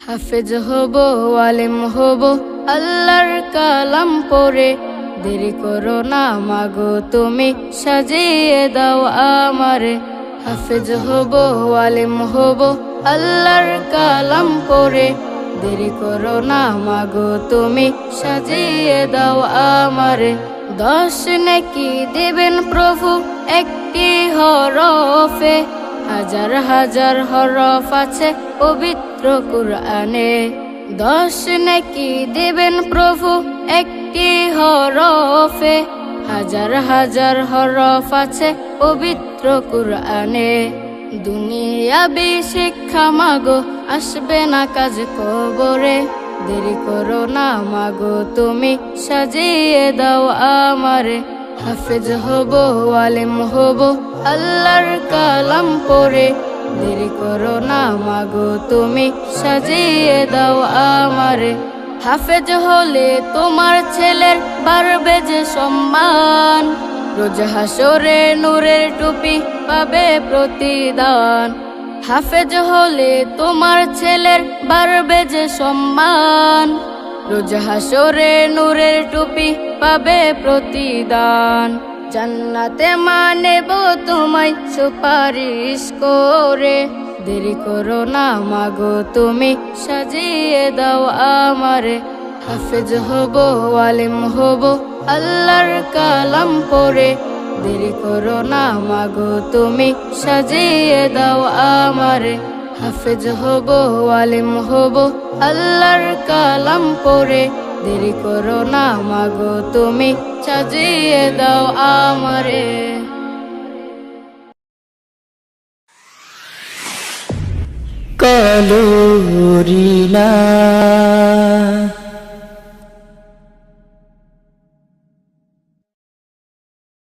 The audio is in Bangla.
হাফেজ হব, আলেম হব, আল্লাহর কালাম পড়ে। দেরি করো না মাগো তুমি, সাজিয়ে দাও আমারে। হাফেজ হব, আলেম হব, আল্লাহর কালাম পড়ে। দেরি করো না মাগো তুমি, সাজিয়ে দাও আমারে। 10 নেকি দেবেন প্রভু একটি হরফে, হাজার হাজার হরফ আছে পবিত্র কুরআনে। 10 নেকি দেবেন প্রভু একটি হরফে, হাজার হাজার হরফ আছে পবিত্র কুরআনে। দুনিয়াবি শিক্ষা মাগো আসবে না কাজ কবরে। দেরি করো না মাগো তুমি, সাজিয়ে দাও আমারে। হাফেজ হব, আলেম হব, আল্লাহর কালাম পড়ে। দেরি করো না মাগো তুমি, সাজিয়ে দাও আমারে। হাফেজ হলে তোমার ছেলের বাড়বে যে সম্মান, রোজ হাসরে নূরের টুপি পাবে প্রতিদান। হাফেজ হলে তোমার ছেলের বাড়বে যে সম্মান, রোজ হাসরে নূরের টুপি পাবে প্রতিদান। জান্নাতে মানেব তোমায় সুপারিশ করে। দেরি করো না মাগো তুমি, সাজিয়ে দাও আমারে। হাফেজ হব, আলেম হব, আল্লাহর কালাম পড়ে। দেরি করো না মাগো তুমি, সাজিয়ে দাও আমারে। হাফেজ হব, আলেম হব, আল্লাহর কালাম পড়ে। দেরি করো না মাগো তুমি, সাজিয়ে দাও আমারে। কালো রিলা